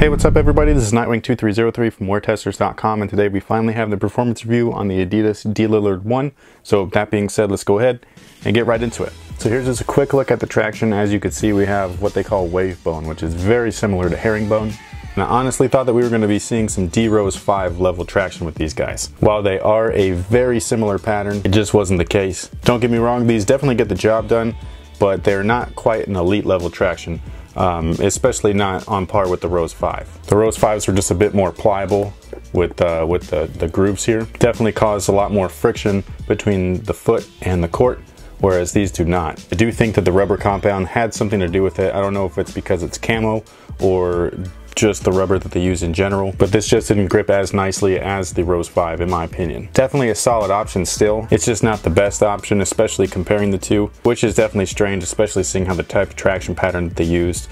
Hey, what's up everybody? This is Nightwing2303 from WearTesters.com, and today we finally have the performance review on the Adidas D Lillard 1. So that being said, let's go ahead and get right into it. So here's just a quick look at the traction. As you can see, we have what they call wave bone, which is very similar to herringbone. And I honestly thought that we were going to be seeing some D Rose 5 level traction with these guys. While they are a very similar pattern, it just wasn't the case. Don't get me wrong, these definitely get the job done, but they're not quite an elite level traction. Especially not on par with the Rose 5. The Rose 5s are just a bit more pliable with the grooves here. Definitely cause a lot more friction between the foot and the court, whereas these do not. I do think that the rubber compound had something to do with it. I don't know if it's because it's camo or just the rubber that they use in general, but this just didn't grip as nicely as the Rose 5 in my opinion. Definitely a solid option still. It's just not the best option, especially comparing the two, which is definitely strange, especially seeing how the type of traction pattern that they used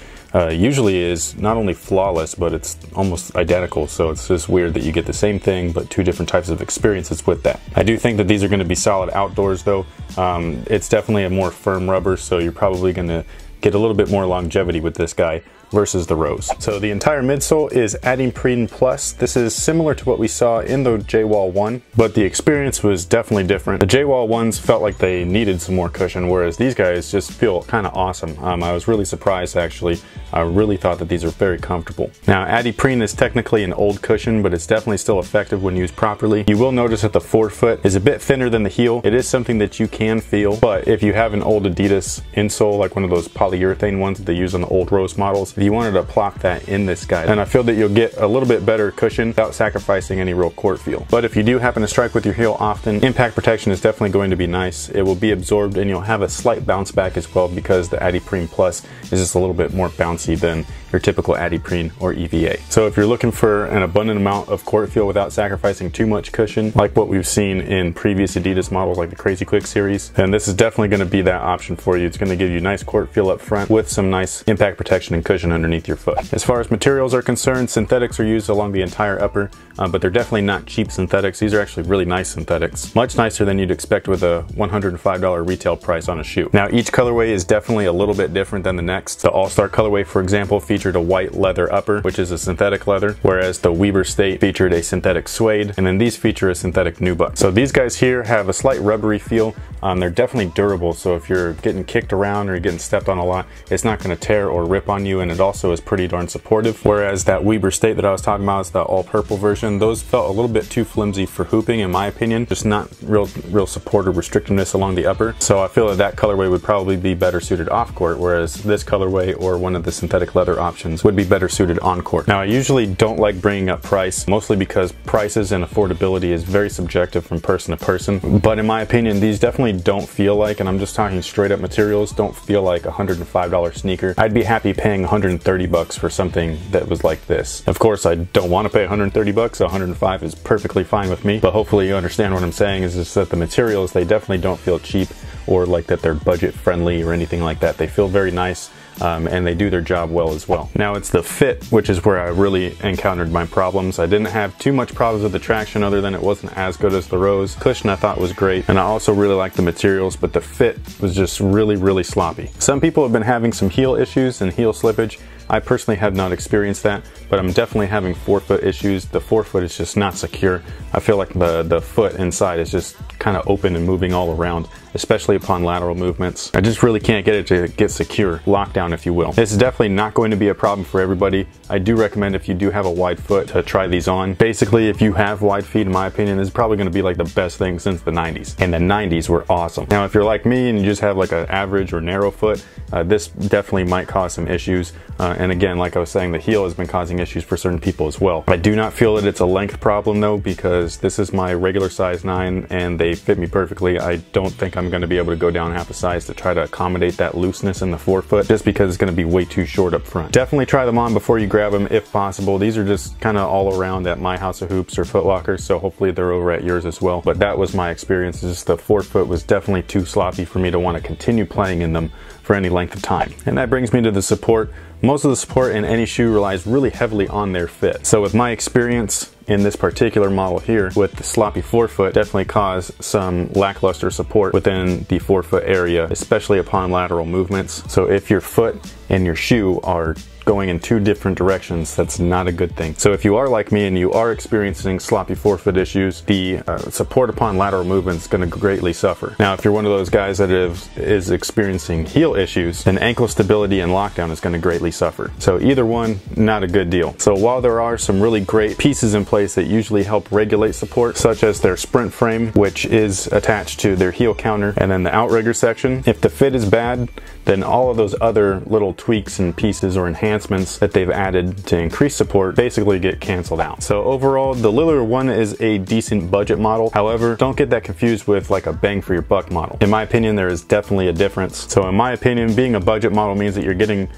usually is not only flawless, but it's almost identical. So it's just weird that you get the same thing, but two different types of experiences with that. I do think that these are going to be solid outdoors though. It's definitely a more firm rubber, so you're probably going to get a little bit more longevity with this guy versus the Rose. So the entire midsole is Adidas Plus. This is similar to what we saw in the J-Wall 1, but the experience was definitely different. The J-Wall 1s felt like they needed some more cushion, whereas these guys just feel kind of awesome. I was really surprised actually. I really thought that these are very comfortable. Now Adidas is technically an old cushion, but it's definitely still effective when used properly. You will notice that the forefoot is a bit thinner than the heel. It is something that you can feel, but if you have an old Adidas insole, like one of those polyurethane ones that they use on the old Rose models, if you wanted to plop that in this guy, and I feel that you'll get a little bit better cushion without sacrificing any real court feel. But if you do happen to strike with your heel often, impact protection is definitely going to be nice. It will be absorbed and you'll have a slight bounce back as well, because the Adidas Plus is just a little bit more bouncy than your typical Adidas or EVA. So if you're looking for an abundant amount of court feel without sacrificing too much cushion, like what we've seen in previous Adidas models like the Crazy Quick series, then this is definitely going to be that option for you. It's going to give you nice court feel up front with some nice impact protection and cushion underneath your foot. As far as materials are concerned, synthetics are used along the entire upper, but they're definitely not cheap synthetics. These are actually really nice synthetics. Much nicer than you'd expect with a $105 retail price on a shoe. Now each colorway is definitely a little bit different than the next. The All-Star colorway, for example, featured a white leather upper, which is a synthetic leather, whereas the Weber State featured a synthetic suede, and then these feature a synthetic nubuck. So these guys here have a slight rubbery feel. They're definitely durable, so if you're getting kicked around or you're getting stepped on a lot, it's not going to tear or rip on you, and it also is pretty darn supportive. Whereas that Weber State that I was talking about is the all purple version. Those felt a little bit too flimsy for hooping in my opinion, just not real support or restrictiveness along the upper. So I feel that that colorway would probably be better suited off court, whereas this colorway or one of the synthetic leather options would be better suited on court. Now I usually don't like bringing up price, mostly because prices and affordability is very subjective from person to person, but in my opinion these definitely don't feel like, and I'm just talking straight up materials, don't feel like a $105 sneaker. I'd be happy paying 130 bucks for something that was like this. Of course I don't want to pay 130 bucks, so 105 is perfectly fine with me, but hopefully you understand what I'm saying is just that the materials, they definitely don't feel cheap or like that they're budget friendly or anything like that. They feel very nice. And they do their job well as well. Now it's the fit, which is where I really encountered my problems. I didn't have too much problems with the traction other than it wasn't as good as the Rose. Cushion I thought was great, and I also really liked the materials, but the fit was just really sloppy. Some people have been having some heel issues and heel slippage. I personally have not experienced that, but I'm definitely having forefoot issues. The forefoot is just not secure. I feel like the foot inside is just kind of open and moving all around, especially upon lateral movements. I just really can't get it to get secure, lockdown if you will. This is definitely not going to be a problem for everybody. I do recommend if you do have a wide foot to try these on. Basically, if you have wide feet, in my opinion, this is probably going to be like the best thing since the 90s. And the 90s were awesome. Now, if you're like me and you just have like an average or narrow foot, this definitely might cause some issues. And again, like I was saying, the heel has been causing issues for certain people as well. I do not feel that it's a length problem though, because this is my regular size 9 and they fit me perfectly. I don't think I'm going to be able to go down half a size to try to accommodate that looseness in the forefoot, just because it's going to be way too short up front. Definitely try them on before you grab them if possible. These are just kind of all around at my House of Hoops or Foot Locker, so hopefully they're over at yours as well. But that was my experience. Just the forefoot was definitely too sloppy for me to want to continue playing in them for any length of time. And that brings me to the support. Most of the support in any shoe relies really heavily on their fit. So with my experience, in this particular model here with the sloppy forefoot definitely caused some lackluster support within the forefoot area, especially upon lateral movements. So if your foot and your shoe are going in two different directions. That's not a good thing. So if you are like me and you are experiencing sloppy forefoot issues, the support upon lateral movement is going to greatly suffer. Now, if you're one of those guys that is experiencing heel issues, then ankle stability and lockdown is going to greatly suffer. So either one, not a good deal. So while there are some really great pieces in place that usually help regulate support, such as their sprint frame, which is attached to their heel counter, and then the outrigger section, if the fit is bad, then all of those other little tweaks and pieces or enhancements that they've added to increase support basically get canceled out. So overall, the Lillard 1 is a decent budget model. However, don't get that confused with like a bang for your buck model. In my opinion, there is definitely a difference. So in my opinion, being a budget model means that you're getting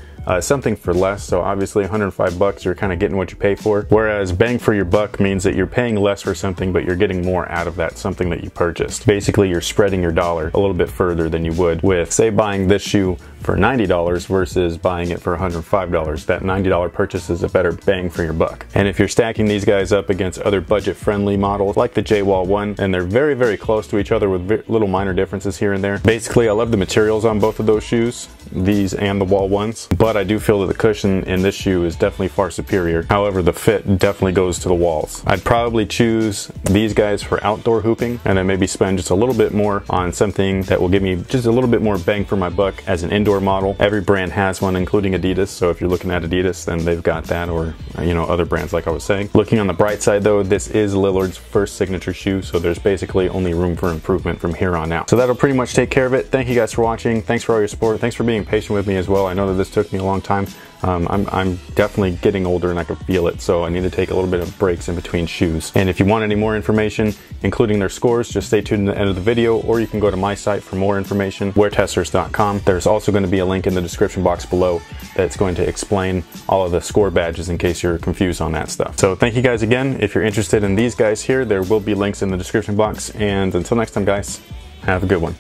something for less. So obviously 105 bucks, you're kind of getting what you pay for. Whereas bang for your buck means that you're paying less for something, but you're getting more out of that something that you purchased. Basically, you're spreading your dollar a little bit further than you would with, say, buying this shoe for $90 versus buying it for $105. That $90 purchase is a better bang for your buck. And if you're stacking these guys up against other budget-friendly models like the J-Wall 1, and they're very, very close to each other with little minor differences here and there. Basically, I love the materials on both of those shoes, these and the Wall 1s, but I do feel that the cushion in this shoe is definitely far superior. However, the fit definitely goes to the Walls. I'd probably choose these guys for outdoor hooping, and then maybe spend just a little bit more on something that will give me just a little bit more bang for my buck as an indoor model. Every brand has one, including Adidas, so if you're looking at Adidas, then they've got that, or you know, other brands like I was saying. Looking on the bright side though, this is Lillard's first signature shoe, so there's basically only room for improvement from here on out. So that'll pretty much take care of it. Thank you guys for watching. Thanks for all your support. Thanks for being patient with me as well. I know that this took me a long time. I'm definitely getting older and I can feel it, so I need to take a little bit of breaks in between shoes. And if you want any more information, including their scores, just stay tuned to the end of the video, or you can go to my site for more information, WearTesters.com. There's also going to be a link in the description box below that's going to explain all of the score badges in case you're confused on that stuff. So thank you guys again. If you're interested in these guys here, there will be links in the description box. And until next time, guys, have a good one.